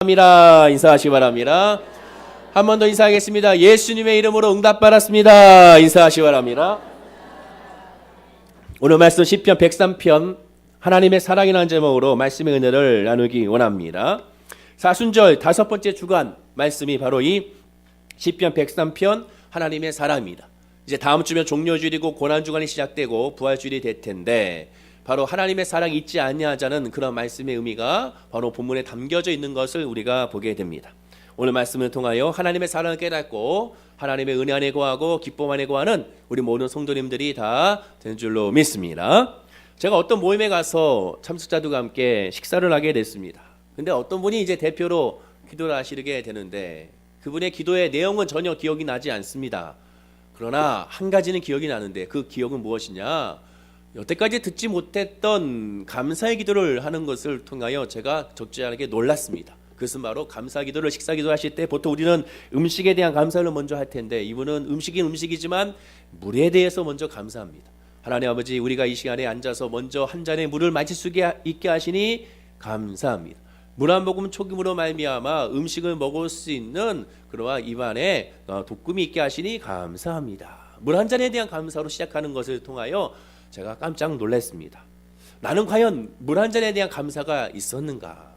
인사하시기 바랍니다. 한 번 더 인사하겠습니다. 예수님의 이름으로 응답받았습니다. 인사하시기 바랍니다. 오늘 말씀 시편 103편 하나님의 사랑이라는 제목으로 말씀의 은혜를 나누기 원합니다. 사순절 다섯 번째 주간 말씀이 바로 이 시편 103편 하나님의 사랑입니다. 이제 다음 주면 종료주일이고 고난주간이 시작되고 부활주일이 될 텐데 바로 하나님의 사랑이 있지 아니하자는 그런 말씀의 의미가 바로 본문에 담겨져 있는 것을 우리가 보게 됩니다. 오늘 말씀을 통하여 하나님의 사랑을 깨닫고 하나님의 은혜 안에 거하고 기쁨 안에 거하는 우리 모든 성도님들이 다 된 줄로 믿습니다. 제가 어떤 모임에 가서 참석자들과 함께 식사를 하게 됐습니다. 근데 어떤 분이 이제 대표로 기도를 하시게 되는데 그분의 기도의 내용은 전혀 기억이 나지 않습니다. 그러나 한 가지는 기억이 나는데 그 기억은 무엇이냐? 여태까지 듣지 못했던 감사의 기도를 하는 것을 통하여 제가 적지 않게 놀랐습니다. 그것은 바로 감사 기도를 식사 기도하실 때 보통 우리는 음식에 대한 감사를 먼저 할 텐데 이분은 음식인 음식이지만 물에 대해서 먼저 감사합니다. 하나님 아버지, 우리가 이 시간에 앉아서 먼저 한 잔의 물을 마실 수 있게 하시니 감사합니다. 물 한 모금 초김으로 말미암아 음식을 먹을 수 있는 그러한 입안에 독금이 있게 하시니 감사합니다. 물 한 잔에 대한 감사로 시작하는 것을 통하여 제가 깜짝 놀랐습니다. 나는 과연 물 한 잔에 대한 감사가 있었는가?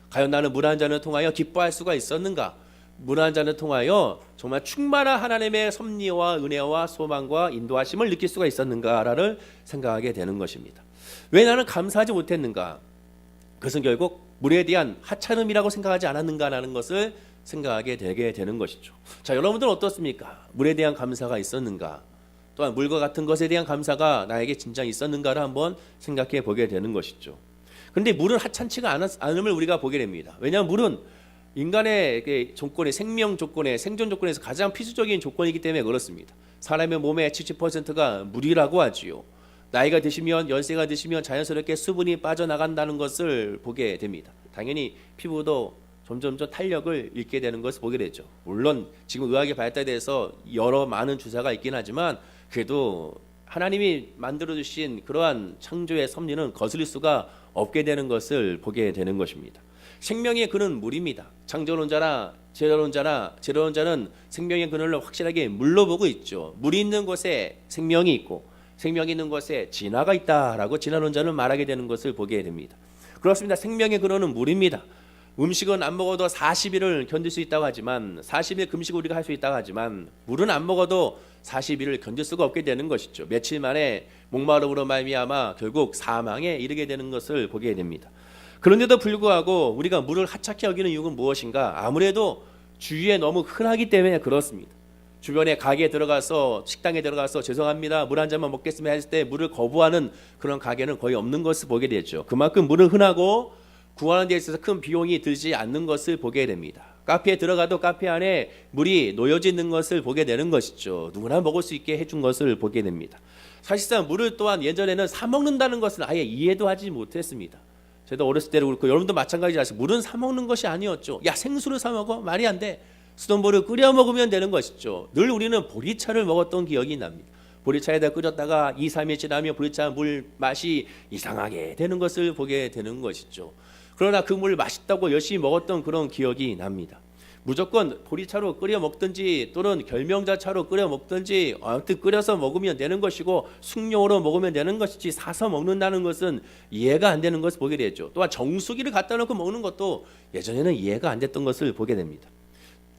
과연 나는 물 한 잔을 통하여 기뻐할 수가 있었는가? 물 한 잔을 통하여 정말 충만한 하나님의 섭리와 은혜와 소망과 인도하심을 느낄 수가 있었는가를 생각하게 되는 것입니다. 왜 나는 감사하지 못했는가? 그것은 결국 물에 대한 하찮음이라고 생각하지 않았는가라는 것을 생각하게 되게 되는 것이죠. 자, 여러분들은 어떻습니까? 물에 대한 감사가 있었는가? 또한 물과 같은 것에 대한 감사가 나에게 진짜 있었는가를 한번 생각해 보게 되는 것이죠. 그런데 물은 하찮지가 않음을 우리가 보게 됩니다. 왜냐하면 물은 인간의 조건의 생명 조건의 생존 조건에서 가장 필수적인 조건이기 때문에 그렇습니다. 사람의 몸의 70%가 물이라고 하지요. 나이가 드시면 연세가 드시면 자연스럽게 수분이 빠져나간다는 것을 보게 됩니다. 당연히 피부도 점점 탄력을 잃게 되는 것을 보게 되죠. 물론 지금 의학의 발달돼서 여러 많은 주사가 있긴 하지만 그래도 하나님이 만들어주신 그러한 창조의 섭리는 거스릴 수가 없게 되는 것을 보게 되는 것입니다. 생명의 근은 물입니다. 창조론자나 제로론자는 생명의 근원을 확실하게 물로 보고 있죠. 물이 있는 곳에 생명이 있고 생명이 있는 곳에 진화가 있다라고 진화론자는 말하게 되는 것을 보게 됩니다. 그렇습니다. 생명의 근원은 물입니다. 음식은 안 먹어도 40일을 견딜 수 있다고 하지만 40일 금식을 우리가 할 수 있다고 하지만 물은 안 먹어도 40일을 견딜 수가 없게 되는 것이죠. 며칠 만에 목마름으로 말미암아 결국 사망에 이르게 되는 것을 보게 됩니다. 그런데도 불구하고 우리가 물을 하찮게 여기는 이유는 무엇인가? 아무래도 주위에 너무 흔하기 때문에 그렇습니다. 주변에 가게에 들어가서 식당에 들어가서 죄송합니다, 물 한 잔만 먹겠습니다 했을 때 물을 거부하는 그런 가게는 거의 없는 것을 보게 되죠. 그만큼 물은 흔하고 구하는 데 있어서 큰 비용이 들지 않는 것을 보게 됩니다. 카페에 들어가도 카페 안에 물이 놓여져 있는 것을 보게 되는 것이죠. 누구나 먹을 수 있게 해준 것을 보게 됩니다. 사실상 물을 또한 예전에는 사 먹는다는 것을 아예 이해도 하지 못했습니다. 저도 어렸을 때도 그렇고 여러분도 마찬가지지 않습니까? 물은 사 먹는 것이 아니었죠. 야, 생수를 사 먹어? 말이 안 돼. 수돗물을 끓여 먹으면 되는 것이죠. 늘 우리는 보리차를 먹었던 기억이 납니다. 보리차에다 끓였다가 2, 3일 지나면 보리차 물 맛이 이상하게 되는 것을 보게 되는 것이죠. 그러나 그 물 맛있다고 열심히 먹었던 그런 기억이 납니다. 무조건 보리차로 끓여 먹든지 또는 결명자차로 끓여 먹든지 아무튼 끓여서 먹으면 되는 것이고 숙용으로 먹으면 되는 것이지 사서 먹는다는 것은 이해가 안 되는 것을 보게 되죠. 또한 정수기를 갖다 놓고 먹는 것도 예전에는 이해가 안 됐던 것을 보게 됩니다.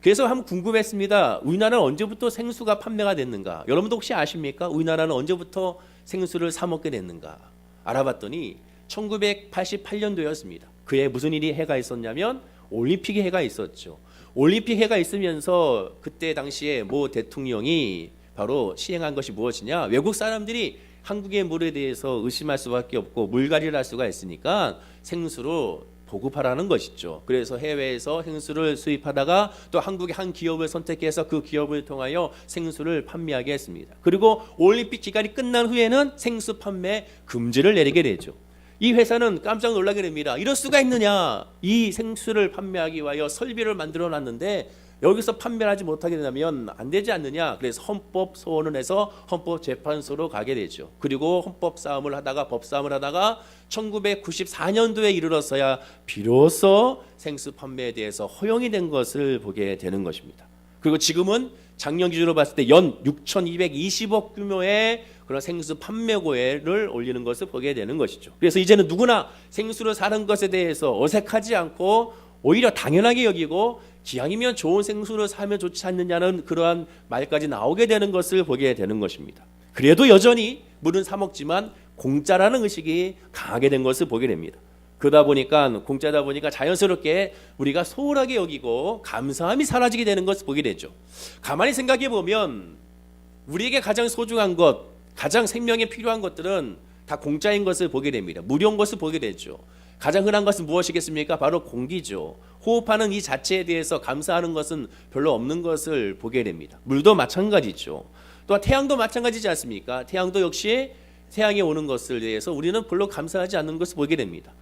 그래서 한번 궁금했습니다. 우리나라는 언제부터 생수가 판매가 됐는가? 여러분도 혹시 아십니까? 우리나라는 언제부터 생수를 사 먹게 됐는가? 알아봤더니 1988년도였습니다. 그해 무슨 일이 해가 있었냐면 올림픽의 해가 있었죠. 올림픽 해가 있으면서 그때 당시에 모 대통령이 바로 시행한 것이 무엇이냐? 외국 사람들이 한국의 물에 대해서 의심할 수밖에 없고 물갈이를 할 수가 있으니까 생수로 보급하라는 것이죠. 그래서 해외에서 생수를 수입하다가 또 한국의 한 기업을 선택해서 그 기업을 통하여 생수를 판매하게 했습니다. 그리고 올림픽 기간이 끝난 후에는 생수 판매 금지를 내리게 되죠. 이 회사는 깜짝 놀라게 됩니다. 이럴 수가 있느냐? 이 생수를 판매하기 위하여 설비를 만들어 놨는데 여기서 판매를 하지 못하게 되면 안 되지 않느냐. 그래서 헌법 소원을 해서 헌법재판소로 가게 되죠. 그리고 헌법 싸움을 하다가 법 싸움을 하다가 1994년도에 이르러서야 비로소 생수 판매에 대해서 허용이 된 것을 보게 되는 것입니다. 그리고 지금은 작년 기준으로 봤을 때 연 6,220억 규모의 그런 생수 판매고액을 올리는 것을 보게 되는 것이죠. 그래서 이제는 누구나 생수를 사는 것에 대해서 어색하지 않고 오히려 당연하게 여기고 기왕이면 좋은 생수를 사면 좋지 않느냐는 그러한 말까지 나오게 되는 것을 보게 되는 것입니다. 그래도 여전히 물은 사 먹지만 공짜라는 의식이 강하게 된 것을 보게 됩니다. 그러다 보니까 공짜다 보니까 자연스럽게 우리가 소홀하게 여기고 감사함이 사라지게 되는 것을 보게 되죠. 가만히 생각해 보면 우리에게 가장 소중한 것, 가장 생명에 필요한 것들은 다 공짜인 것을 보게 됩니다. 무료인 것을 보게 되죠. 가장 흔한 것은 무엇이겠습니까? 바로 공기죠. 호흡하는 이 자체에 대해서 감사하는 것은 별로 없는 것을 보게 됩니다. 물도 마찬가지죠. 또한 태양도 마찬가지지 않습니까? 태양도 역시 태양이 오는 것을 대해서 우리는 별로 감사하지 않는 것을 보게 됩니다.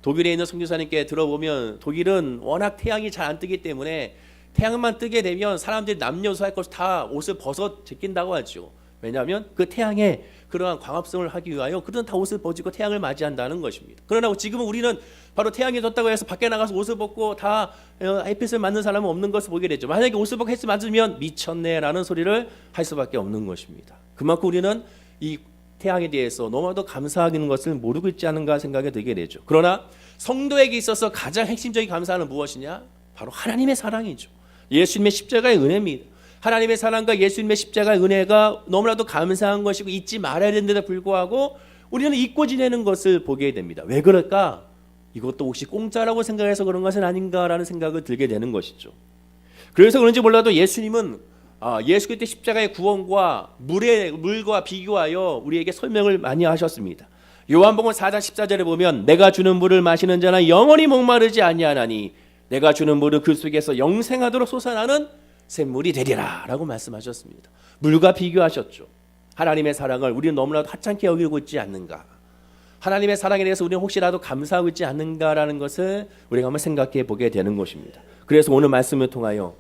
독일에 있는 선교사님께 들어보면 독일은 워낙 태양이 잘 안 뜨기 때문에 태양만 뜨게 되면 사람들이 남녀노소할 것을 다 옷을 벗어 제낀다고 하죠. 왜냐하면 그 태양의 그러한 광합성을 하기 위하여 그들은 다 옷을 벗고 태양을 맞이한다는 것입니다. 그러나 지금은 우리는 바로 태양이 졌다고 해서 밖에 나가서 옷을 벗고 다 햇빛을 맞는 사람은 없는 것을 보게 되죠. 만약에 옷을 벗고 햇빛을 맞으면 미쳤네라는 소리를 할 수밖에 없는 것입니다. 그만큼 우리는 이 태양에 대해서 너무나도 감사하는 것을 모르고 있지 않은가 생각이 들게 되죠. 그러나 성도에게 있어서 가장 핵심적인 감사는 무엇이냐? 바로 하나님의 사랑이죠. 예수님의 십자가의 은혜입니다. 하나님의 사랑과 예수님의 십자가의 은혜가 너무나도 감사한 것이고 잊지 말아야 되는데도 불구하고 우리는 잊고 지내는 것을 보게 됩니다. 왜 그럴까? 이것도 혹시 공짜라고 생각해서 그런 것은 아닌가라는 생각을 들게 되는 것이죠. 그래서 그런지 몰라도 예수님은 예수 그리스도의 십자가의 구원과 물과 비교하여 우리에게 설명을 많이 하셨습니다. 요한복음 4장 14절에 보면 내가 주는 물을 마시는 자는 영원히 목마르지 아니하나니 내가 주는 물은 그 속에서 영생하도록 솟아나는 샘물이 되리라 라고 말씀하셨습니다. 물과 비교하셨죠. 하나님의 사랑을 우리는 너무나도 하찮게 여기고 있지 않는가, 하나님의 사랑에 대해서 우리는 혹시라도 감사하고 있지 않는가라는 것을 우리가 한번 생각해 보게 되는 것입니다. 그래서 오늘 말씀을 통하여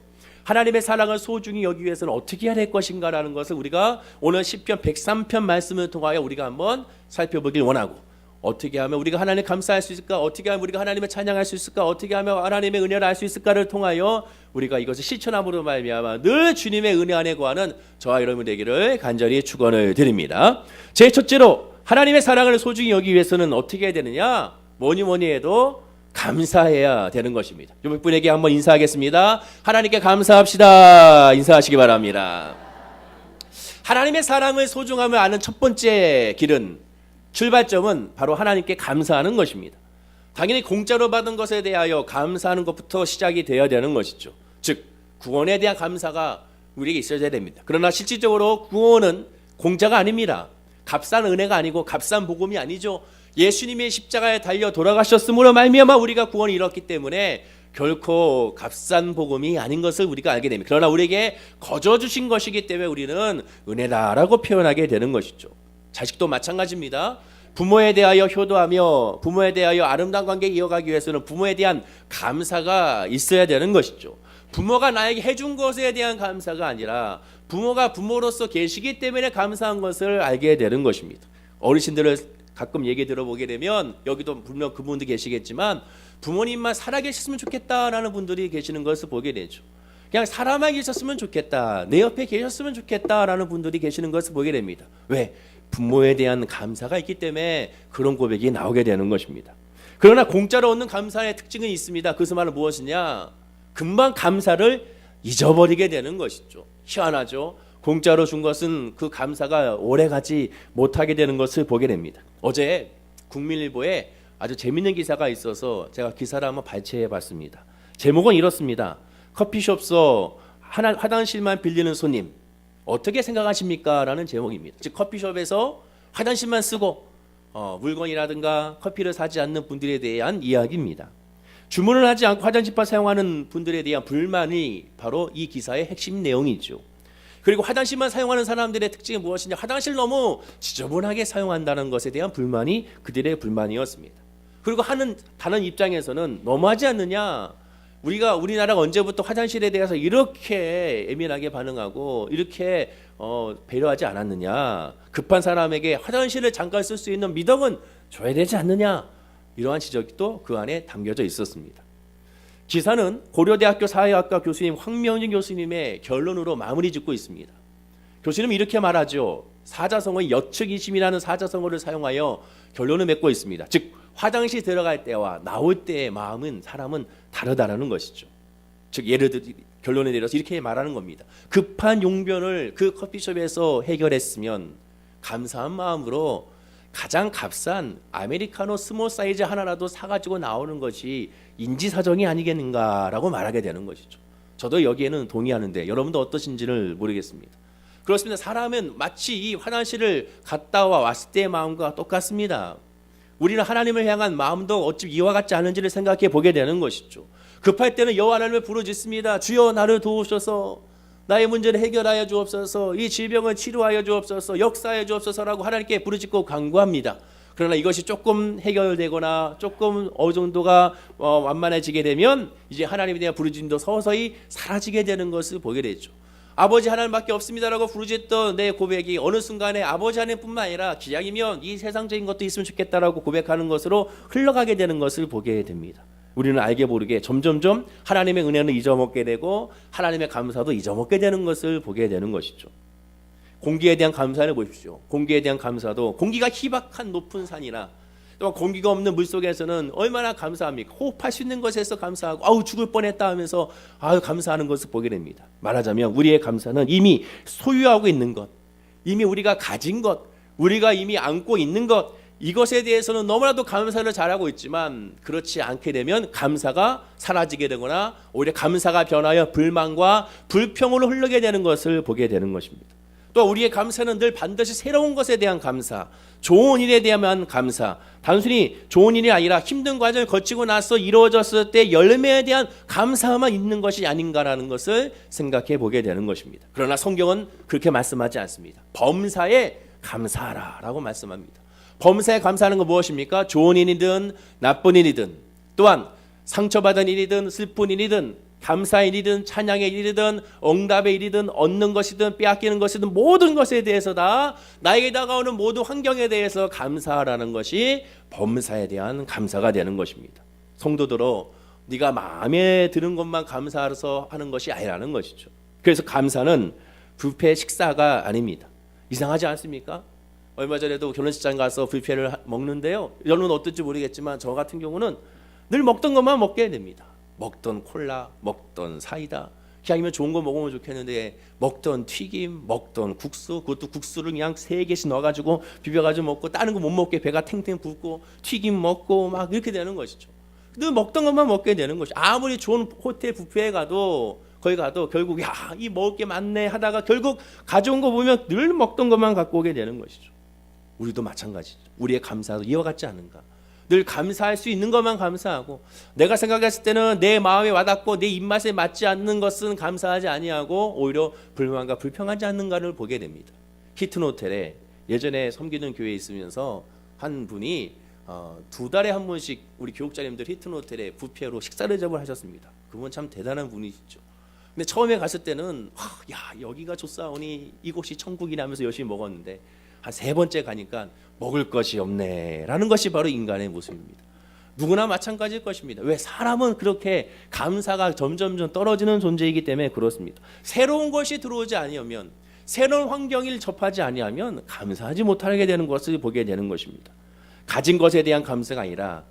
하나님의 사랑을 소중히 여기기 위해서는 어떻게 해야 될 것인가라는 것을 우리가 오늘 시편 103편 말씀을 통하여 우리가 한번 살펴보길 원하고, 어떻게 하면 우리가 하나님을 감사할 수 있을까, 어떻게 하면 우리가 하나님을 찬양할 수 있을까, 어떻게 하면 하나님의 은혜를 알 수 있을까를 통하여 우리가 이것을 실천함으로 말미암아 늘 주님의 은혜 안에 거하는 저와 여러분 되기를 간절히 축원을 드립니다. 제 첫째로 하나님의 사랑을 소중히 여기기 위해서는 어떻게 해야 되느냐? 뭐니 해도 감사해야 되는 것입니다. 몇 분에게 한번 인사하겠습니다. 하나님께 감사합시다. 인사하시기 바랍니다. 하나님의 사랑을 소중함을 아는 첫 번째 길은, 출발점은 바로 하나님께 감사하는 것입니다. 당연히 공짜로 받은 것에 대하여 감사하는 것부터 시작이 되어야 되는 것이죠. 즉 구원에 대한 감사가 우리에게 있어야 됩니다. 그러나 실질적으로 구원은 공짜가 아닙니다. 값싼 은혜가 아니고 값싼 복음이 아니죠. 예수님의 십자가에 달려 돌아가셨으므로 말미암아 우리가 구원을 이뤘기 때문에 결코 값싼 복음이 아닌 것을 우리가 알게 됩니다. 그러나 우리에게 거저 주신 것이기 때문에 우리는 은혜다라고 표현하게 되는 것이죠. 자식도 마찬가지입니다. 부모에 대하여 효도하며 부모에 대하여 아름다운 관계 이어가기 위해서는 부모에 대한 감사가 있어야 되는 것이죠. 부모가 나에게 해준 것에 대한 감사가 아니라 부모가 부모로서 계시기 때문에 감사한 것을 알게 되는 것입니다. 어르신들을 가끔 얘기 들어보게 되면 여기도 분명 그분도 계시겠지만 부모님만 살아계셨으면 좋겠다라는 분들이 계시는 것을 보게 되죠. 그냥 사람만 계셨으면 좋겠다, 내 옆에 계셨으면 좋겠다라는 분들이 계시는 것을 보게 됩니다. 왜? 부모에 대한 감사가 있기 때문에 그런 고백이 나오게 되는 것입니다. 그러나 공짜로 얻는 감사의 특징은 있습니다. 그것은 바로 무엇이냐? 금방 감사를 잊어버리게 되는 것이죠. 희한하죠. 공짜로 준 것은 그 감사가 오래가지 못하게 되는 것을 보게 됩니다. 어제 국민일보에 아주 재밌는 기사가 있어서 제가 기사를 한번 발췌해 봤습니다. 제목은 이렇습니다. 커피숍서 화장실만 빌리는 손님 어떻게 생각하십니까? 라는 제목입니다. 즉 커피숍에서 화장실만 쓰고 물건이라든가 커피를 사지 않는 분들에 대한 이야기입니다. 주문을 하지 않고 화장실만 사용하는 분들에 대한 불만이 바로 이 기사의 핵심 내용이죠. 그리고 화장실만 사용하는 사람들의 특징이 무엇이냐? 화장실 너무 지저분하게 사용한다는 것에 대한 불만이 그들의 불만이었습니다. 그리고 다른 입장에서는 너무하지 않느냐? 우리나라가 언제부터 화장실에 대해서 이렇게 예민하게 반응하고 이렇게 배려하지 않았느냐. 급한 사람에게 화장실을 잠깐 쓸 수 있는 미덕은 줘야 되지 않느냐. 이러한 지적도 그 안에 담겨져 있었습니다. 기사는 고려대학교 사회학과 교수님 황명진 교수님의 결론으로 마무리 짓고 있습니다. 교수님은 이렇게 말하죠. 사자성어의 여측이심이라는 사자성어를 사용하여 결론을 맺고 있습니다. 즉 화장실 들어갈 때와 나올 때의 사람은 다르다라는 것이죠. 즉 결론에 내려서 이렇게 말하는 겁니다. 급한 용변을 그 커피숍에서 해결했으면 감사한 마음으로 가장 값싼 아메리카노 스몰 사이즈 하나라도 사가지고 나오는 것이 인지사정이 아니겠는가라고 말하게 되는 것이죠. 저도 여기에는 동의하는데 여러분도 어떠신지를 모르겠습니다. 그렇습니다. 사람은 마치 이 화장실을 갔다 왔을 때의 마음과 똑같습니다. 우리는 하나님을 향한 마음도 어찌 이와 같지 않은지를 생각해 보게 되는 것이죠. 급할 때는 여호와 하나님을 부르짖습니다. 주여 나를 도우셔서 나의 문제를 해결하여 주옵소서, 이 질병을 치료하여 주옵소서, 역사하여 주옵소서라고 하나님께 부르짖고 간구합니다. 그러나 이것이 조금 해결되거나 조금 어느 정도가 완만해지게 되면 이제 하나님에 대한 부르짖음도 서서히 사라지게 되는 것을 보게 되죠. 아버지 하나님밖에 없습니다라고 부르짖던 내 고백이 어느 순간에 아버지 하나님뿐만 아니라 기왕이면 이 세상적인 것도 있으면 좋겠다라고 고백하는 것으로 흘러가게 되는 것을 보게 됩니다. 우리는 알게 모르게 점점점 하나님의 은혜는 잊어먹게 되고 하나님의 감사도 잊어먹게 되는 것을 보게 되는 것이죠. 공기에 대한 감사를 보십시오. 공기에 대한 감사도 공기가 희박한 높은 산이나 또 공기가 없는 물속에서는 얼마나 감사합니까? 호흡할 수 있는 것에서 감사하고 아우 죽을 뻔했다 하면서 아유 감사하는 것을 보게 됩니다. 말하자면 우리의 감사는 이미 소유하고 있는 것, 이미 우리가 가진 것, 우리가 이미 안고 있는 것, 이것에 대해서는 너무나도 감사를 잘하고 있지만 그렇지 않게 되면 감사가 사라지게 되거나 오히려 감사가 변하여 불만과 불평으로 흐르게 되는 것을 보게 되는 것입니다. 또 우리의 감사는 늘 반드시 새로운 것에 대한 감사, 좋은 일에 대한 감사, 단순히 좋은 일이 아니라 힘든 과정을 거치고 나서 이루어졌을 때 열매에 대한 감사만 있는 것이 아닌가라는 것을 생각해 보게 되는 것입니다. 그러나 성경은 그렇게 말씀하지 않습니다. 범사에 감사하라라고 말씀합니다. 범사에 감사하는 건 무엇입니까? 좋은 일이든 나쁜 일이든 또한 상처받은 일이든 슬픈 일이든 감사의 일이든 찬양의 일이든 응답의 일이든 얻는 것이든 빼앗기는 것이든 모든 것에 대해서 다 나에게 다가오는 모든 환경에 대해서 감사하라는 것이 범사에 대한 감사가 되는 것입니다. 성도들로 네가 마음에 드는 것만 감사해서 하는 것이 아니라는 것이죠. 그래서 감사는 뷔페 식사가 아닙니다. 이상하지 않습니까? 얼마 전에도 결혼식장 가서 뷔페를 먹는데요. 여러분은 어떨지 모르겠지만 저 같은 경우는 늘 먹던 것만 먹게 됩니다. 먹던 콜라, 먹던 사이다, 기왕이면 좋은 거 먹으면 좋겠는데 먹던 튀김, 먹던 국수, 그것도 국수를 그냥 3개씩 넣어가지고 비벼가지고 먹고 다른 거 못 먹게 배가 탱탱 붓고 튀김 먹고 막 이렇게 되는 것이죠. 늘 먹던 것만 먹게 되는 것이. 아무리 좋은 호텔 뷔페에 가도 거기 가도 결국 이 먹을 게 많네 하다가 결국 가져온 거 보면 늘 먹던 것만 갖고 오게 되는 것이죠. 우리도 마찬가지죠. 우리의 감사도 이와 같지 않은가. 늘 감사할 수 있는 것만 감사하고 내가 생각했을 때는 내 마음에 와닿고 내 입맛에 맞지 않는 것은 감사하지 아니하고 오히려 불만과 불평하지 않는가를 보게 됩니다. 히튼 호텔에 예전에 섬기는 교회에 있으면서 한 분이 2달에 한 번씩 우리 교육자님들 히튼 호텔에 뷔페로 식사 대접을 하셨습니다. 그분 참 대단한 분이시죠. 근데 처음에 갔을 때는 여기가 좋사오니 이곳이 천국이라 하면서 열심히 먹었는데 한 3번째 가니까 먹을 것이 없네 라는 것이 바로 인간의 모습입니다. 누구나 마찬가지일 것입니다. 왜? 사람은 그렇게 감사가 점점 떨어지는 존재이기 때문에 그렇습니다. 새로운 것이 들어오지 아니하면, 새로운 환경을 접하지 아니하면 감사하지 못하게 되는 것을 보게 되는 것입니다. 가진 것에 대한 감사가 아니라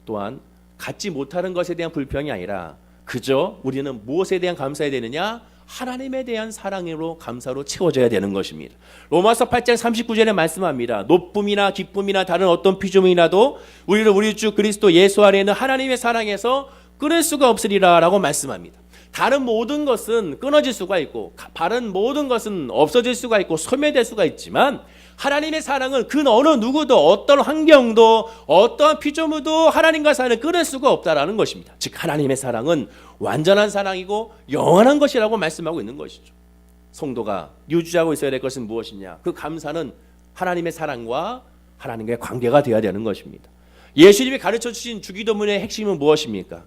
또한 갖지 못하는 것에 대한 불평이 아니라 그저 우리는 무엇에 대한 감사해야 되느냐? 하나님에 대한 사랑으로 감사로 채워져야 되는 것입니다. 로마서 8장 39절에 말씀합니다. 높음이나 기쁨이나 다른 어떤 피조물이라도 우리를 우리 주 그리스도 예수 안에 있는 하나님의 사랑에서 끊을 수가 없으리라 라고 말씀합니다. 다른 모든 것은 끊어질 수가 있고 다른 모든 것은 없어질 수가 있고 소멸될 수가 있지만 하나님의 사랑은 그 어느 누구도 어떤 환경도 어떤 피조물도 하나님과 사랑을 끊을 수가 없다라는 것입니다. 즉 하나님의 사랑은 완전한 사랑이고 영원한 것이라고 말씀하고 있는 것이죠. 성도가 유지하고 있어야 될 것은 무엇이냐? 그 감사는 하나님의 사랑과 하나님과의 관계가 되어야 되는 것입니다. 예수님이 가르쳐 주신 주기도문의 핵심은 무엇입니까?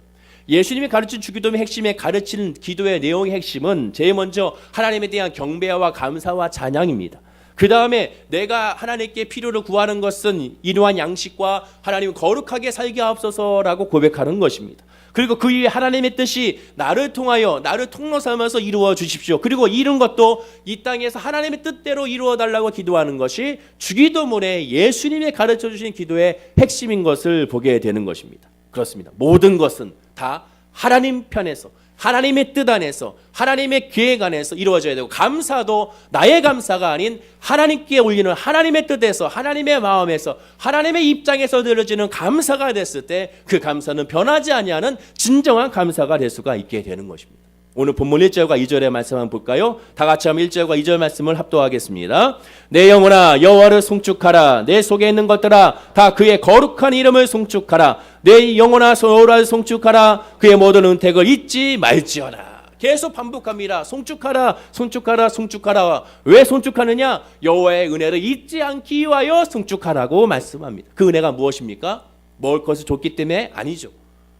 예수님이 가르친 주기도의 핵심에 가르치는 기도의 내용의 핵심은 제일 먼저 하나님에 대한 경배와 감사와 찬양입니다. 그 다음에 내가 하나님께 필요로 구하는 것은 이러한 양식과 하나님 거룩하게 살게 하옵소서라고 고백하는 것입니다. 그리고 그 위에 하나님의 뜻이 나를 통하여 나를 통로 삼아서 이루어 주십시오. 그리고 이런 것도 이 땅에서 하나님의 뜻대로 이루어 달라고 기도하는 것이 주기도문에 예수님이 가르쳐 주신 기도의 핵심인 것을 보게 되는 것입니다. 그렇습니다. 모든 것은 다 하나님 편에서 하나님의 뜻 안에서 하나님의 계획 안에서 이루어져야 되고, 감사도 나의 감사가 아닌 하나님께 올리는 하나님의 뜻에서 하나님의 마음에서 하나님의 입장에서 들어지는 감사가 됐을 때 그 감사는 변하지 아니하는 진정한 감사가 될 수가 있게 되는 것입니다. 오늘 본문 1절과 2절의 말씀 한번 볼까요? 다 같이 한번 1절과 2절 말씀을 합독하겠습니다. 내 영혼아 여호와를 송축하라. 내 속에 있는 것들아 다 그의 거룩한 이름을 송축하라. 내 영혼아 여호와를 송축하라. 그의 모든 은택을 잊지 말지어다. 계속 반복합니다. 송축하라, 송축하라, 송축하라. 왜 송축하느냐? 여호와의 은혜를 잊지 않기 위하여 송축하라고 말씀합니다. 그 은혜가 무엇입니까? 먹을 것을 줬기 때문에 아니죠.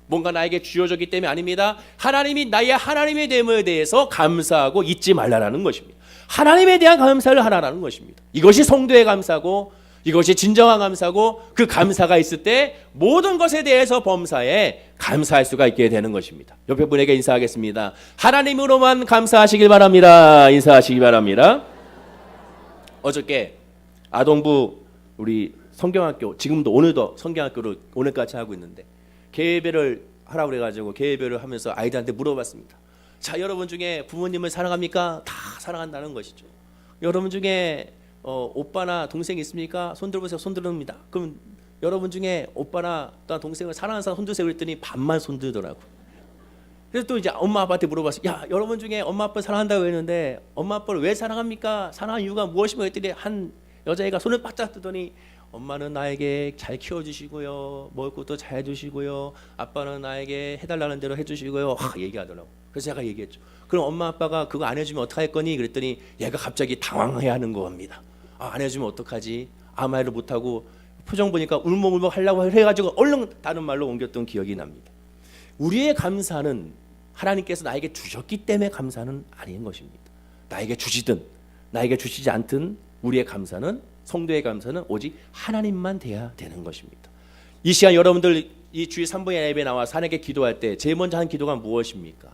뭔가 나에게 주어졌기 때문에 아닙니다. 하나님이 나의 하나님의 됨에 대해서 감사하고 잊지 말라라는 것입니다. 하나님에 대한 감사를 하라라는 것입니다. 이것이 성도의 감사고, 이것이 진정한 감사고, 그 감사가 있을 때 모든 것에 대해서 범사에 감사할 수가 있게 되는 것입니다. 옆에 분에게 인사하겠습니다. 하나님으로만 감사하시길 바랍니다. 인사하시기 바랍니다. 어저께 아동부 우리 성경학교, 지금도 오늘도 성경학교를 오늘까지 하고 있는데 개회를 하라고 그래가지고 개회를 하면서 아이들한테 물어봤습니다. 자, 여러분 중에 부모님을 사랑합니까? 다 사랑한다는 것이죠. 여러분 중에 오빠나 동생 있습니까? 손 들어보세요. 손 들읍니다. 그럼 여러분 중에 오빠나 또 동생을 사랑하는 사람 손 드세요 그랬더니 반만 손 들더라고요. 그래서 또 이제 엄마 아빠한테 물어봤어요. 야, 여러분 중에 엄마 아빠 사랑한다고 했는데 엄마 아빠를 왜 사랑합니까? 사랑하는 이유가 무엇입니까? 했더니 한 여자애가 손을 바짝 뜨더니 엄마는 나에게 잘 키워주시고요, 먹을 것도 잘 해주시고요, 아빠는 나에게 해달라는 대로 해주시고요, 얘기하더라고. 그래서 제가 얘기했죠. 그럼 엄마 아빠가 그거 안 해주면 어떡할 거니? 그랬더니 얘가 갑자기 당황해야 하는 겁니다. 안 해주면 어떡하지? 아무 말을 못하고 표정 보니까 울먹울먹 하려고 해가지고 얼른 다른 말로 옮겼던 기억이 납니다. 우리의 감사는 하나님께서 나에게 주셨기 때문에 감사는 아닌 것입니다. 나에게 주시든 나에게 주시지 않든 우리의 감사는, 성도의 감사는 오직 하나님만 돼야 되는 것입니다. 이 시간 여러분들 이 주일 3분의 예배에 나와서 하나님께 기도할 때 제일 먼저 하는 기도가 무엇입니까?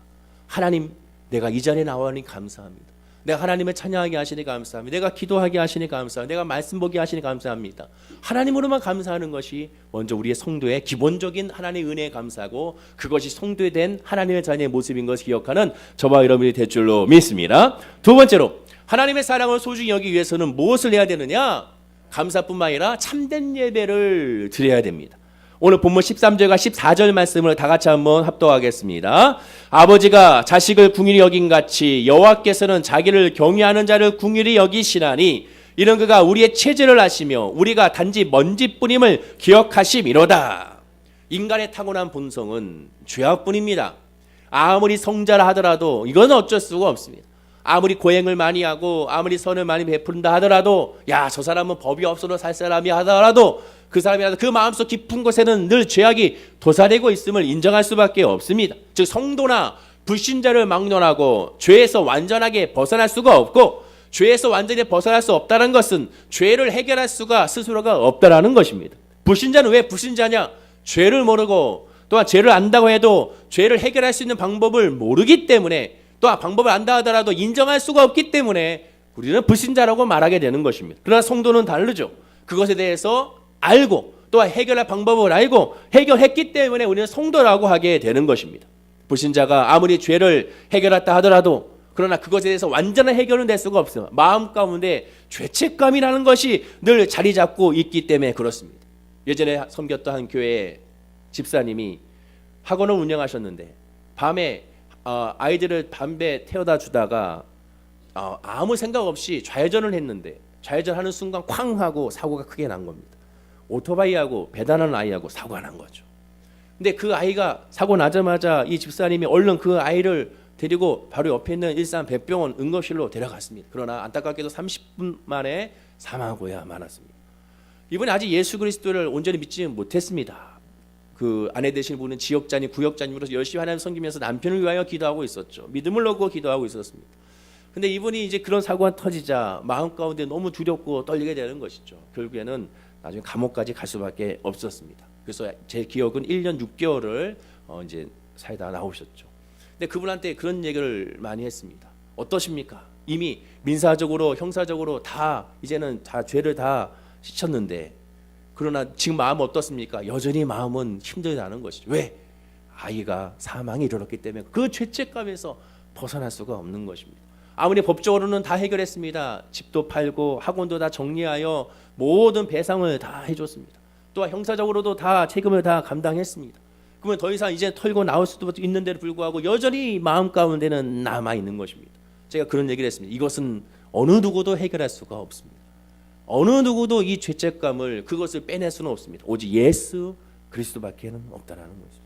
하나님, 내가 이 자리에 나오니 감사합니다. 내가 하나님을 찬양하게 하시니 감사합니다. 내가 기도하게 하시니 감사합니다. 내가 말씀 보게 하시니 감사합니다. 하나님으로만 감사하는 것이 먼저 우리의 성도의 기본적인 하나님의 은혜에 감사하고, 그것이 성도에 된 하나님의 자녀의 모습인 것을 기억하는 저와 여러분이 될 줄로 믿습니다. 두 번째로, 하나님의 사랑을 소중히 여기기 위해서는 무엇을 해야 되느냐? 감사뿐만 아니라 참된 예배를 드려야 됩니다. 오늘 본문 13절과 14절 말씀을 다 같이 한번 합독하겠습니다. 아버지가 자식을 궁일이 여긴 같이 여호와께서는 자기를 경외하는 자를 궁일이 여기시나니 이는 그가 우리의 체질을 아시며 우리가 단지 먼지뿐임을 기억하심이로다. 인간의 타고난 본성은 죄악뿐입니다. 아무리 성자라 하더라도 이건 어쩔 수가 없습니다. 아무리 고행을 많이 하고 아무리 선을 많이 베푼다 하더라도, 야, 저 사람은 법이 없어도 살 사람이 하더라도 그 사람이라도 그 마음속 깊은 곳에는 늘 죄악이 도사리고 있음을 인정할 수밖에 없습니다. 즉 성도나 불신자를 막론하고 죄에서 완전하게 벗어날 수가 없고, 죄에서 완전히 벗어날 수 없다는 것은 죄를 해결할 수가 스스로가 없다라는 것입니다. 불신자는 왜 불신자냐? 죄를 모르고, 또한 죄를 안다고 해도 죄를 해결할 수 있는 방법을 모르기 때문에, 또한 방법을 안다 하더라도 인정할 수가 없기 때문에 우리는 불신자라고 말하게 되는 것입니다. 그러나 성도는 다르죠. 그것에 대해서 알고 또한 해결할 방법을 알고 해결했기 때문에 우리는 성도라고 하게 되는 것입니다. 불신자가 아무리 죄를 해결했다 하더라도, 그러나 그것에 대해서 완전한 해결은 될 수가 없어요. 마음 가운데 죄책감이라는 것이 늘 자리 잡고 있기 때문에 그렇습니다. 예전에 섬겼던 한 교회의 집사님이 학원을 운영하셨는데 밤에 아이들을 담배 태워다 주다가 아무 생각 없이 좌회전을 했는데, 좌회전하는 순간 쾅 하고 사고가 크게 난 겁니다. 오토바이하고 배달하는 아이하고 사고가 난 거죠. 근데 그 아이가 사고 나자마자 이 집사님이 얼른 그 아이를 데리고 바로 옆에 있는 일산 백병원 응급실로 데려갔습니다. 그러나 안타깝게도 30분 만에 사망하고야 말았습니다. 이분이 아직 예수 그리스도를 온전히 믿지 못했습니다. 그 아내 되신 분은 지역자님, 구역자님으로서 열심히 하나님 섬기면서 남편을 위하여 기도하고 있었죠. 믿음을 얻고 기도하고 있었습니다. 근데 이분이 이제 그런 사고가 터지자 마음 가운데 너무 두렵고 떨리게 되는 것이죠. 결국에는 나중에 감옥까지 갈 수밖에 없었습니다. 그래서 제 기억은 1년 6개월을 이제 살다 나오셨죠. 근데 그분한테 그런 얘기를 많이 했습니다. 어떠십니까? 이미 민사적으로 형사적으로 다 이제는 다 죄를 다 씻었는데 그러나 지금 마음 어떻습니까? 여전히 마음은 힘들다는 것이죠. 왜? 아이가 사망에 이르렀기 때문에 그 죄책감에서 벗어날 수가 없는 것입니다. 아무리 법적으로는 다 해결했습니다. 집도 팔고 학원도 다 정리하여 모든 배상을 다 해줬습니다. 또한 형사적으로도 다 책임을 다 감당했습니다. 그러면 더 이상 이제 털고 나올 수도 있는데도 불구하고 여전히 마음 가운데는 남아 있는 것입니다. 제가 그런 얘기를 했습니다. 이것은 어느 누구도 해결할 수가 없습니다. 어느 누구도 이 죄책감을 그것을 빼낼 수는 없습니다. 오직 예수 그리스도밖에는 없다라는 것입니다.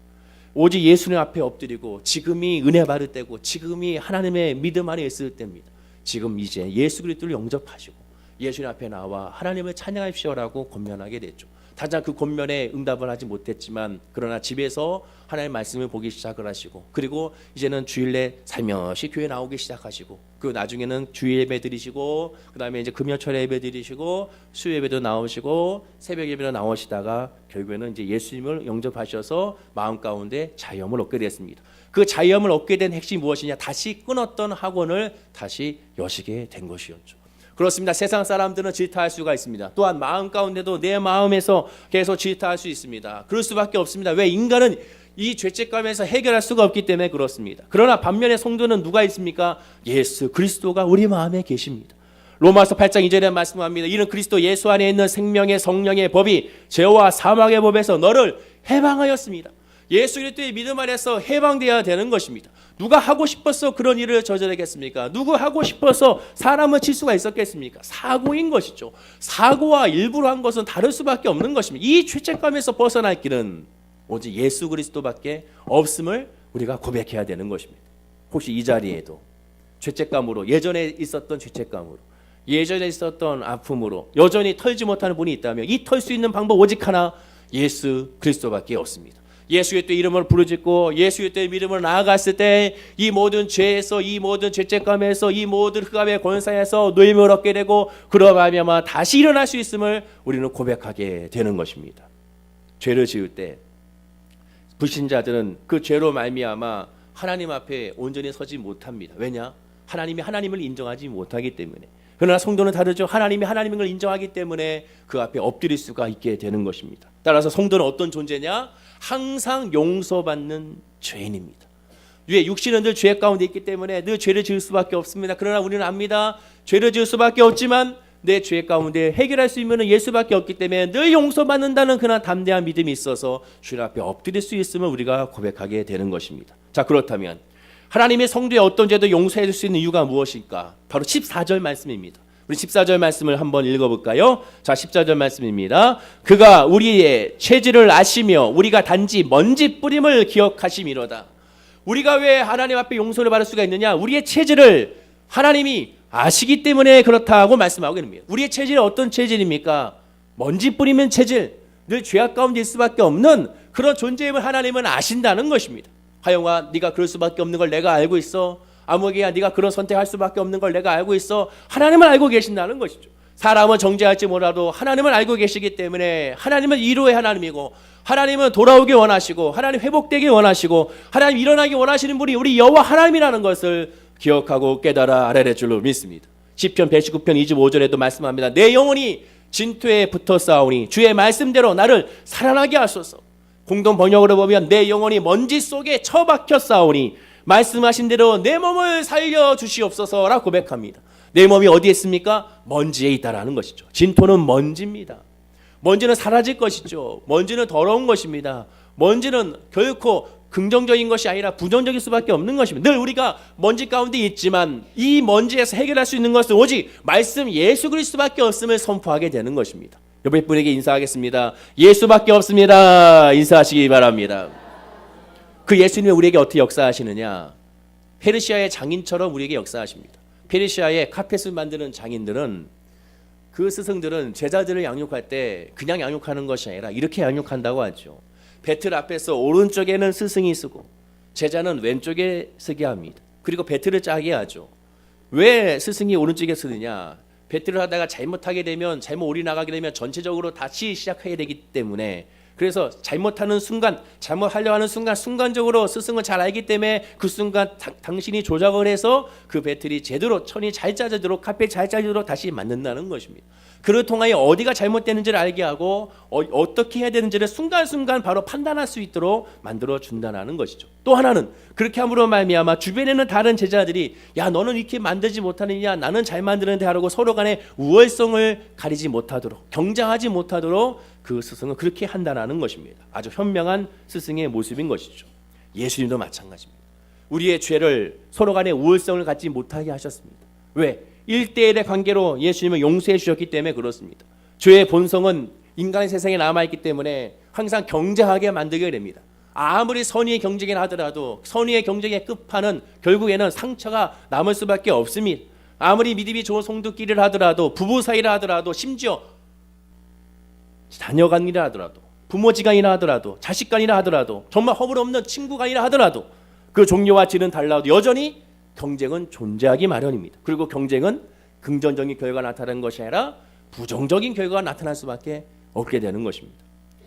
오직 예수님 앞에 엎드리고 지금이 은혜 받을 때고 지금이 하나님의 믿음 안에 있을 때입니다. 지금 이제 예수 그리스도를 영접하시고 예수님 앞에 나와 하나님을 찬양하십시오라고 권면하게 됐죠. 당장 그 권면에 응답을 하지 못했지만 그러나 집에서 하나님의 말씀을 보기 시작을 하시고 그리고 이제는 주일에 살며시 교회 나오기 시작하시고 그 나중에는 주일 예배 드리시고 그 다음에 이제 금요철에 예배 드리시고 수요 예배도 나오시고 새벽 예배도 나오시다가 결국에는 이제 예수님을 영접하셔서 마음 가운데 자유함을 얻게 됐습니다. 그 자유함을 얻게 된 핵심이 무엇이냐? 다시 끊었던 학원을 다시 여시게 된 것이었죠. 그렇습니다. 세상 사람들은 질타할 수가 있습니다. 또한 마음 가운데도 내 마음에서 계속 질타할 수 있습니다. 그럴 수밖에 없습니다. 왜? 인간은 이 죄책감에서 해결할 수가 없기 때문에 그렇습니다. 그러나 반면에 성도는 누가 있습니까? 예수 그리스도가 우리 마음에 계십니다. 로마서 8장 2절에 말씀합니다. 이는 그리스도 예수 안에 있는 생명의 성령의 법이 죄와 사망의 법에서 너를 해방하였습니다. 예수 그리스도의 믿음 안에서 해방되어야 되는 것입니다. 누가 하고 싶어서 그런 일을 저지르겠습니까? 누구 하고 싶어서 사람을 칠 수가 있었겠습니까? 사고인 것이죠. 사고와 일부러 한 것은 다를 수밖에 없는 것입니다. 이 죄책감에서 벗어날 길은 오직 예수 그리스도밖에 없음을 우리가 고백해야 되는 것입니다. 혹시 이 자리에도 죄책감으로 예전에 있었던 죄책감으로 예전에 있었던 아픔으로 여전히 털지 못하는 분이 있다면 이 털 수 있는 방법 오직 하나 예수 그리스도밖에 없습니다. 예수 그리스도의 이름을 부르짖고 예수 그리스도의 믿음으로 나아갔을 때 이 모든 죄에서 이 모든 죄책감에서 이 모든 흑암의 권세에서 노임을 얻게 되고 그러하면 다시 일어날 수 있음을 우리는 고백하게 되는 것입니다. 죄를 지을 때 불신자들은 그 죄로 말미암아 하나님 앞에 온전히 서지 못합니다. 왜냐? 하나님이 하나님을 인정하지 못하기 때문에. 그러나 성도는 다르죠. 하나님이 하나님을 인정하기 때문에 그 앞에 엎드릴 수가 있게 되는 것입니다. 따라서 성도는 어떤 존재냐? 항상 용서받는 죄인입니다. 왜? 육신은 늘 죄 가운데 있기 때문에 늘 죄를 지을 수밖에 없습니다. 그러나 우리는 압니다. 죄를 지을 수밖에 없지만 내 죄 가운데 해결할 수 있는 예수밖에 없기 때문에 늘 용서받는다는 그런 담대한 믿음이 있어서 주님 앞에 엎드릴 수 있음을 우리가 고백하게 되는 것입니다. 자, 그렇다면 하나님의 성도의 어떤 죄도 용서해 줄 수 있는 이유가 무엇일까? 바로 14절 말씀입니다. 우리 14절 말씀을 한번 읽어볼까요? 자, 14절 말씀입니다. 그가 우리의 체질을 아시며 우리가 단지 먼지 뿌림을 기억하심이로다. 우리가 왜 하나님 앞에 용서를 받을 수가 있느냐? 우리의 체질을 하나님이 아시기 때문에 그렇다고 말씀하고 있습니다. 우리의 체질은 어떤 체질입니까? 먼지 뿌리면 체질, 늘 죄악 가운데 있을 수밖에 없는 그런 존재임을 하나님은 아신다는 것입니다. 하영아, 네가 그럴 수밖에 없는 걸 내가 알고 있어. 아무개야, 네가 그런 선택할 수밖에 없는 걸 내가 알고 있어. 하나님은 알고 계신다는 것이죠. 사람은 정죄할지 몰라도 하나님은 알고 계시기 때문에 하나님은 위로의 하나님이고 하나님은 돌아오기 원하시고 하나님 회복되기 원하시고 하나님 일어나기 원하시는 분이 우리 여호와 하나님이라는 것을 기억하고 깨달아 알아야 될 줄로 믿습니다. 시편 119편 25절에도 말씀합니다. 내 영혼이 진토에 붙어 싸우니 주의 말씀대로 나를 살아나게 하소서. 공동 번역으로 보면 내 영혼이 먼지 속에 처박혀 싸우니 말씀하신 대로 내 몸을 살려주시옵소서라고 고백합니다. 내 몸이 어디에 있습니까? 먼지에 있다라는 것이죠. 진토는 먼지입니다. 먼지는 사라질 것이죠. 먼지는 더러운 것입니다. 먼지는 결코 긍정적인 것이 아니라 부정적일 수밖에 없는 것입니다. 늘 우리가 먼지 가운데 있지만 이 먼지에서 해결할 수 있는 것은 오직 말씀 예수 그리스도밖에 없음을 선포하게 되는 것입니다. 옆에 분에게 인사하겠습니다. 예수밖에 없습니다. 인사하시기 바랍니다. 그 예수님이 우리에게 어떻게 역사하시느냐? 페르시아의 장인처럼 우리에게 역사하십니다. 페르시아의 카펫을 만드는 장인들은 그 스승들은 제자들을 양육할 때 그냥 양육하는 것이 아니라 이렇게 양육한다고 하죠. 배틀 앞에서 오른쪽에는 스승이 쓰고 제자는 왼쪽에 서게 합니다. 그리고 배틀을 짜게 하죠. 왜 스승이 오른쪽에 쓰느냐? 배틀을 하다가 잘못하게 되면 잘못 올이 나가게 되면 전체적으로 다시 시작해야 되기 때문에, 그래서 잘못하는 순간, 잘못하려 하는 순간 순간적으로 스승은 잘 알기 때문에 그 순간 당신이 조작을 해서 그 배틀이 제대로 천이 잘 짜지도록, 카페 잘 짜지도록 다시 만든다는 것입니다. 그를 통하여 어디가 잘못되는지를 알게 하고 어떻게 해야 되는지를 순간순간 바로 판단할 수 있도록 만들어 준다는 것이죠. 또 하나는 그렇게 함으로 말미암아 주변에는 다른 제자들이 야 너는 이렇게 만들지 못하느냐, 나는 잘 만드는데 하라고 서로 간에 우월성을 가리지 못하도록, 경쟁하지 못하도록 그 스승은 그렇게 한다는 것입니다. 아주 현명한 스승의 모습인 것이죠. 예수님도 마찬가지입니다. 우리의 죄를 서로 간에 우월성을 갖지 못하게 하셨습니다. 왜? 1대1의 관계로 예수님을 용서해 주셨기 때문에 그렇습니다. 죄의 본성은 인간의 세상에 남아있기 때문에 항상 경쟁하게 만들게 됩니다. 아무리 선의의 경쟁이라 하더라도 선의의 경쟁의 끝판은 결국에는 상처가 남을 수밖에 없습니다. 아무리 믿음이 좋은 성도끼리를 하더라도, 부부 사이라 하더라도, 심지어 자녀간이라 하더라도, 부모지간이라 하더라도, 자식간이라 하더라도, 정말 허물없는 친구간이라 하더라도 그 종류와 질은 달라도 여전히 경쟁은 존재하기 마련입니다. 그리고 경쟁은 긍정적인 결과가 나타나는 것이 아니라 부정적인 결과가 나타날 수밖에 없게 되는 것입니다.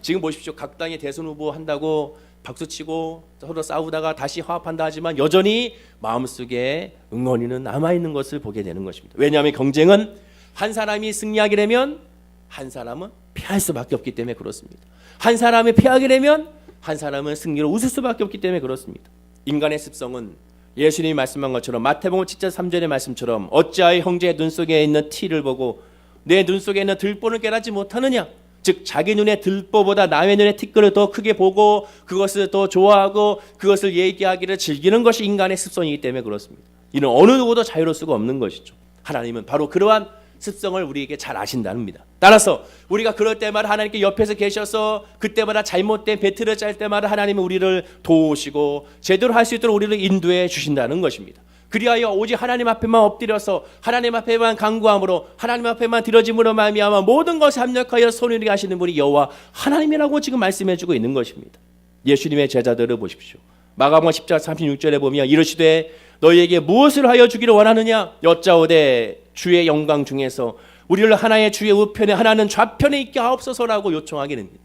지금 보십시오. 각 당의 대선 후보 한다고 박수치고 서로 싸우다가 다시 화합한다 하지만 여전히 마음속에 응어리는 남아있는 것을 보게 되는 것입니다. 왜냐하면 경쟁은 한 사람이 승리하게 되면 한 사람은 패할 수밖에 없기 때문에 그렇습니다. 한 사람이 패하게 되면 한 사람은 승리로 웃을 수밖에 없기 때문에 그렇습니다. 인간의 습성은 예수님이 말씀한 것처럼 마태복음 7장 3절의 말씀처럼 어찌하여 형제의 눈 속에 있는 티를 보고 내 눈 속에 있는 들보를 깨닫지 못하느냐? 즉 자기 눈의 들보보다 남의 눈의 티끌을 더 크게 보고 그것을 더 좋아하고 그것을 얘기하기를 즐기는 것이 인간의 습성이기 때문에 그렇습니다. 이는 어느 누구도 자유로울 수가 없는 것이죠. 하나님은 바로 그러한 습성을 우리에게 잘 아신답니다. 따라서 우리가 그럴 때마다 하나님께 옆에서 계셔서 그때마다 잘못된 배틀을 짤 때마다 하나님은 우리를 도우시고 제대로 할 수 있도록 우리를 인도해 주신다는 것입니다. 그리하여 오직 하나님 앞에만 엎드려서 하나님 앞에만 간구함으로 하나님 앞에만 드려짐으로 말미암아 모든 것을 합력하여 손을 하시는 분이 여호와 하나님이라고 지금 말씀해주고 있는 것입니다. 예수님의 제자들을 보십시오. 마가복음 10장 36절에 보면 이르시되 너희에게 무엇을 하여 주기를 원하느냐 여짜오되 주의 영광 중에서 우리를 하나의 주의 우편에 하나는 좌편에 있게 하옵소서라고 요청하게 됩니다.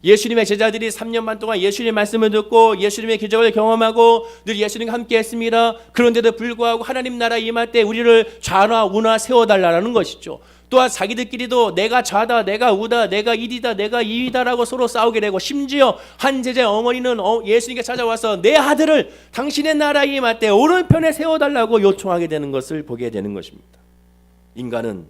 예수님의 제자들이 3년 반 동안 예수님의 말씀을 듣고 예수님의 기적을 경험하고 늘 예수님과 함께 했습니다. 그런데도 불구하고 하나님 나라 임할 때 우리를 좌나 우나 세워달라는 것이죠. 또한 자기들끼리도 내가 좌다, 내가 우다, 내가 이리다, 내가 이위다라고 서로 싸우게 되고 심지어 한 제자의 어머니는 예수님께 찾아와서 내 아들을 당신의 나라에 임할 때 오른편에 세워달라고 요청하게 되는 것을 보게 되는 것입니다. 인간은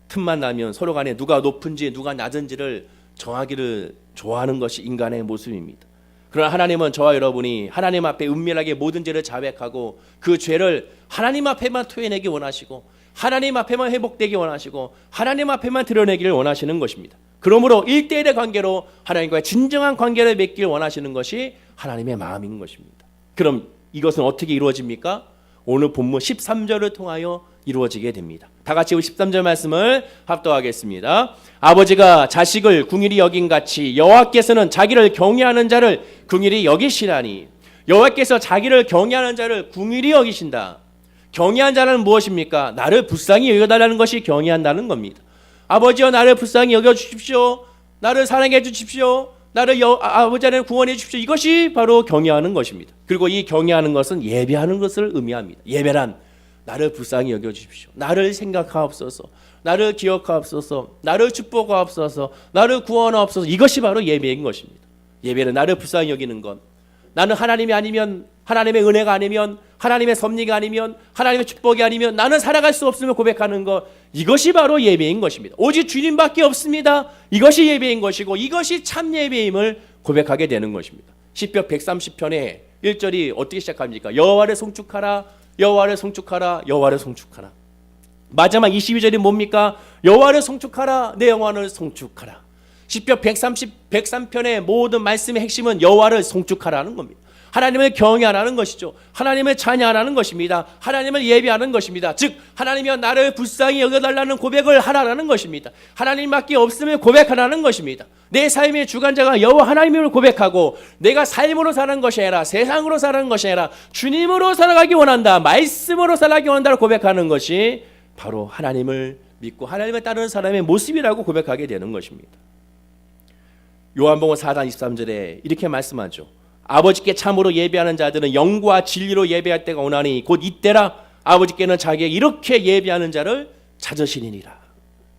틈만 나면 서로 간에 누가 높은지 누가 낮은지를 정하기를 좋아하는 것이 인간의 모습입니다. 그러나 하나님은 저와 여러분이 하나님 앞에 은밀하게 모든 죄를 자백하고 그 죄를 하나님 앞에만 토해내기 원하시고 하나님 앞에만 회복되기 원하시고 하나님 앞에만 드러내기를 원하시는 것입니다. 그러므로 1대1의 관계로 하나님과의 진정한 관계를 맺길 원하시는 것이 하나님의 마음인 것입니다. 그럼 이것은 어떻게 이루어집니까? 오늘 본문 13절을 통하여 이루어지게 됩니다. 다 같이 13절 말씀을 합독하겠습니다. 아버지가 자식을 긍휼히 여긴같이 여호와께서는 자기를 경외하는 자를 긍휼히 여기시나니. 여호와께서 자기를 경외하는 자를 긍휼히 여기신다. 경외한 자는 무엇입니까? 나를 불쌍히 여겨달라는 것이 경외한다는 겁니다. 아버지여 나를 불쌍히 여겨주십시오. 나를 사랑해 주십시오. 나를 아버지를 구원해 주십시오. 이것이 바로 경외하는 것입니다. 그리고 이 경외하는 것은 예배하는 것을 의미합니다. 예배란 나를 불쌍히 여겨주십시오. 나를 생각하옵소서. 나를 기억하옵소서. 나를 축복하옵소서. 나를 구원하옵소서. 이것이 바로 예배인 것입니다. 예배는 나를 불쌍히 여기는 것. 나는 하나님이 아니면, 하나님의 은혜가 아니면, 하나님의 섭리가 아니면, 하나님의 축복이 아니면 나는 살아갈 수 없음을 고백하는 것. 이것이 바로 예배인 것입니다. 오직 주님밖에 없습니다. 이것이 예배인 것이고 이것이 참 예배임을 고백하게 되는 것입니다. 시편 130편의 1절이 어떻게 시작합니까? 여호와를 송축하라, 여호와를 송축하라, 여호와를 송축하라. 마지막 22절이 뭡니까? 여호와를 송축하라, 내 영혼을 송축하라. 시편 103편의 모든 말씀의 핵심은 여호와를 송축하라는 겁니다. 하나님을 경외하라는 것이죠. 하나님을 찬양하라는 것입니다. 하나님을 예배하는 것입니다. 즉 하나님이여 나를 불쌍히 여겨달라는 고백을 하라는 것입니다. 하나님밖에 없음을 고백하라는 것입니다. 내 삶의 주관자가 여호와 하나님을 고백하고 내가 삶으로 사는 것이 아니라 세상으로 사는 것이 아니라 주님으로 살아가기 원한다, 말씀으로 살아가기 원한다고 고백하는 것이 바로 하나님을 믿고 하나님을 따르는 사람의 모습이라고 고백하게 되는 것입니다. 요한복음 4장 23절에 이렇게 말씀하죠. 아버지께 참으로 예배하는 자들은 영과 진리로 예배할 때가 오나니 곧 이때라 아버지께는 자기에게 이렇게 예배하는 자를 찾으시니라.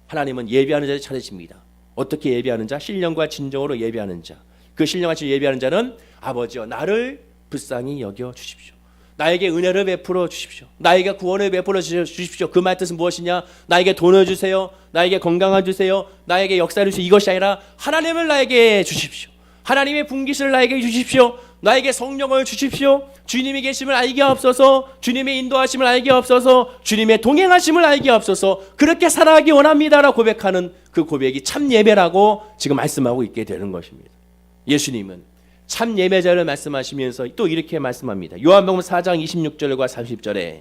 하나님은 예배하는 자를 찾으십니다. 어떻게 예배하는 자? 신령과 진정으로 예배하는 자. 그 신령과 진정으로 예배하는 자는 아버지여 나를 불쌍히 여겨 주십시오. 나에게 은혜를 베풀어 주십시오. 나에게 구원을 베풀어 주십시오. 그 말 뜻은 무엇이냐? 나에게 돈을 주세요. 나에게 건강을 주세요. 나에게 역사를 주세요. 이것이 아니라 하나님을 나에게 주십시오. 하나님의 분깃을 나에게 주십시오. 나에게 성령을 주십시오. 주님이 계심을 알게 하옵소서. 주님의 인도하심을 알게 하옵소서. 주님의 동행하심을 알게 하옵소서. 그렇게 살아가기 원합니다라고 고백하는 그 고백이 참 예배라고 지금 말씀하고 있게 되는 것입니다. 예수님은 참 예배자를 말씀하시면서 또 이렇게 말씀합니다. 요한복음 4장 26절과 30절에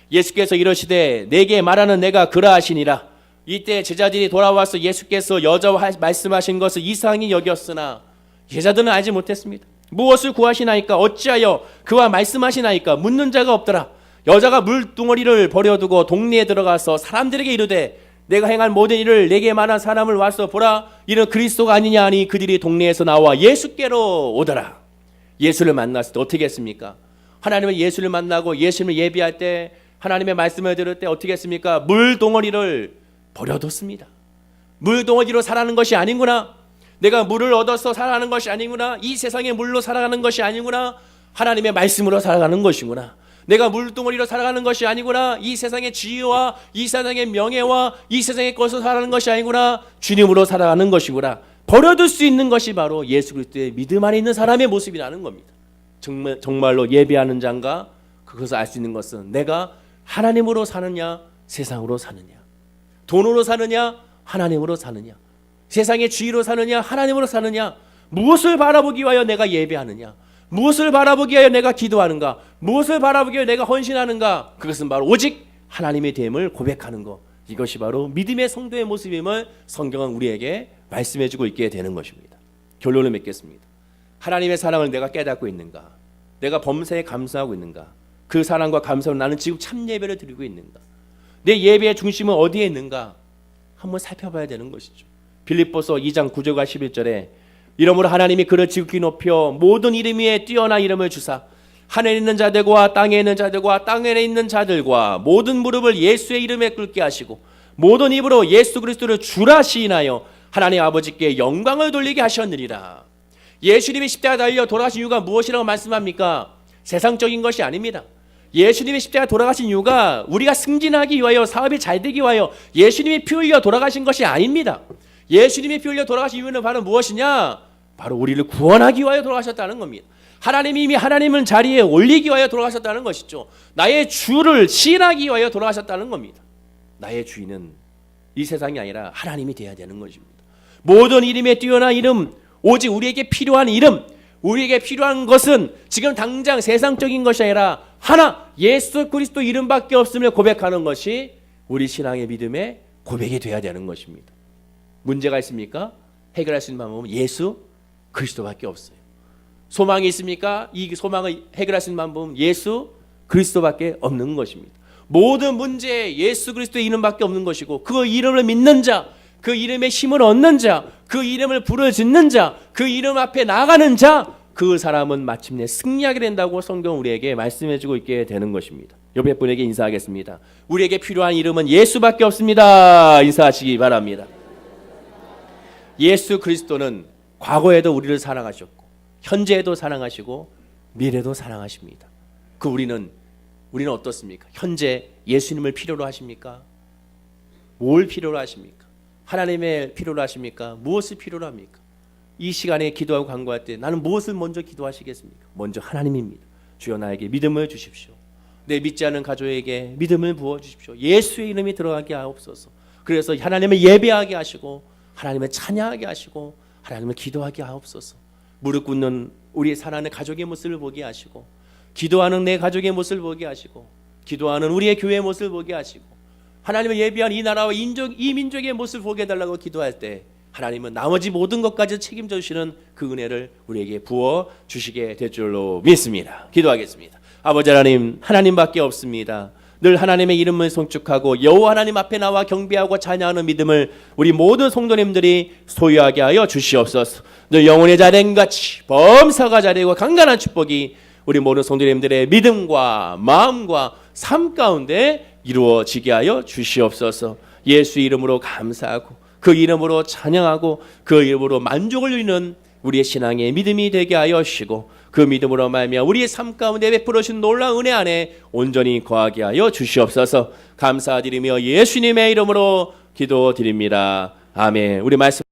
예수께서 이러시되 내게 말하는 내가 그러하시니라. 이때 제자들이 돌아와서 예수께서 여자와 말씀하신 것을 이상히 여겼으나 제자들은 알지 못했습니다. 무엇을 구하시나이까? 어찌하여 그와 말씀하시나이까? 묻는 자가 없더라. 여자가 물뚱어리를 버려두고 동네에 들어가서 사람들에게 이르되 내가 행한 모든 일을 내게 말한 사람을 와서 보라. 이는 그리스도가 아니냐 하니 그들이 동네에서 나와 예수께로 오더라. 예수를 만났을 때 어떻게 했습니까? 하나님은 예수를 만나고 예수님을 예배할 때 하나님의 말씀을 들을 때 어떻게 했습니까? 물동어리를 버려뒀습니다. 물동어리로 살아가는 것이 아니구나. 내가 물을 얻어서 살아가는 것이 아니구나. 이 세상의 물로 살아가는 것이 아니구나. 하나님의 말씀으로 살아가는 것이구나. 내가 물동어리로 살아가는 것이 아니구나. 이 세상의 지위와 이 세상의 명예와 이 세상의 것으로 살아가는 것이 아니구나. 주님으로 살아가는 것이구나. 버려둘 수 있는 것이 바로 예수 그리스도의 믿음 안에 있는 사람의 모습이라는 겁니다. 정말로 예배하는 자가 그것을 알 수 있는 것은 내가 하나님으로 사느냐 세상으로 사느냐, 돈으로 사느냐 하나님으로 사느냐, 세상의 주의로 사느냐 하나님으로 사느냐, 무엇을 바라보기 위하여 내가 예배하느냐, 무엇을 바라보기 위하여 내가 기도하는가, 무엇을 바라보기 위하여 내가 헌신하는가. 그것은 바로 오직 하나님의 됨을 고백하는 것. 이것이 바로 믿음의 성도의 모습임을 성경은 우리에게 말씀해주고 있게 되는 것입니다. 결론을 맺겠습니다. 하나님의 사랑을 내가 깨닫고 있는가? 내가 범사에 감사하고 있는가? 그 사랑과 감사로 나는 지금 참 예배를 드리고 있는가? 내 예배의 중심은 어디에 있는가? 한번 살펴봐야 되는 것이죠. 빌립보서 2장 9절과 11절에 이러므로 하나님이 그를 지극히 높여 모든 이름 위에 뛰어난 이름을 주사 하늘에 있는 자들과 땅에 있는 자들과 땅에 있는 자들과 모든 무릎을 예수의 이름에 꿇게 하시고 모든 입으로 예수 그리스도를 주라 시인하여 하나님 아버지께 영광을 돌리게 하셨느니라. 예수님이 십자가 달려 돌아가신 이유가 무엇이라고 말씀합니까? 세상적인 것이 아닙니다. 예수님이 십자가 돌아가신 이유가 우리가 승진하기 위하여 사업이 잘 되기 위하여 예수님이 피 흘려 돌아가신 것이 아닙니다. 예수님이 피 흘려 돌아가신 이유는 바로 무엇이냐? 바로 우리를 구원하기 위하여 돌아가셨다는 겁니다. 하나님이 이미 하나님은 자리에 올리기 위하여 돌아가셨다는 것이죠. 나의 주를 시인하기 위하여 돌아가셨다는 겁니다. 나의 주인은 이 세상이 아니라 하나님이 되어야 되는 것입니다. 모든 이름에 뛰어난 이름, 오직 우리에게 필요한 이름, 우리에게 필요한 것은 지금 당장 세상적인 것이 아니라 하나, 예수 그리스도 이름밖에 없음을 고백하는 것이 우리 신앙의 믿음의 고백이 되어야 되는 것입니다. 문제가 있습니까? 해결할 수 있는 방법은 예수 그리스도밖에 없어요. 소망이 있습니까? 이 소망을 해결할 수 있는 방법은 예수 그리스도밖에 없는 것입니다. 모든 문제에 예수 그리스도의 이름밖에 없는 것이고 그 이름을 믿는 자, 그 이름의 힘을 얻는 자, 그 이름을 부르짖는 자, 그 이름 앞에 나가는 자, 그 사람은 마침내 승리하게 된다고 성경 우리에게 말씀해주고 있게 되는 것입니다. 옆에 분에게 인사하겠습니다. 우리에게 필요한 이름은 예수밖에 없습니다. 인사하시기 바랍니다. 예수 그리스도는 과거에도 우리를 사랑하셨고 현재에도 사랑하시고 미래도 사랑하십니다. 그 우리는 어떻습니까? 현재 예수님을 필요로 하십니까? 뭘 필요로 하십니까? 하나님의 필요로 하십니까? 무엇을 필요로 합니까? 이 시간에 기도하고 간구할 때 나는 무엇을 먼저 기도하시겠습니까? 먼저 하나님입니다. 주여 나에게 믿음을 주십시오. 내 믿지 않은 가족에게 믿음을 부어주십시오. 예수의 이름이 들어가게 하옵소서. 그래서 하나님을 예배하게 하시고 하나님을 찬양하게 하시고 하나님을 기도하게 하옵소서. 무릎 꿇는 우리 사랑하는 가족의 모습을 보게 하시고, 기도하는 내 가족의 모습을 보게 하시고, 기도하는 우리의 교회의 모습을 보게 하시고, 하나님을 예비한 이 나라와 이 민족의 모습을 보게 해달라고 기도할 때 하나님은 나머지 모든 것까지 책임져 주시는 그 은혜를 우리에게 부어 주시게 될 줄로 믿습니다. 기도하겠습니다. 아버지 하나님, 하나님밖에 없습니다. 늘 하나님의 이름을 송축하고 여호와 하나님 앞에 나와 경배하고 찬양하는 믿음을 우리 모든 성도님들이 소유하게 하여 주시옵소서. 늘 영혼의 자랭같이 범사가 자리고 강간한 축복이 우리 모든 성도님들의 믿음과 마음과 삶 가운데 이루어지게 하여 주시옵소서. 예수 이름으로 감사하고 그 이름으로 찬양하고 그 이름으로 만족을 누리는 우리의 신앙의 믿음이 되게 하여 주시고, 그 믿음으로 말미암아 우리의 삶 가운데 베풀어 주신 놀라운 은혜 안에 온전히 거하게 하여 주시옵소서. 감사드리며 예수님의 이름으로 기도드립니다. 아멘. 우리 말씀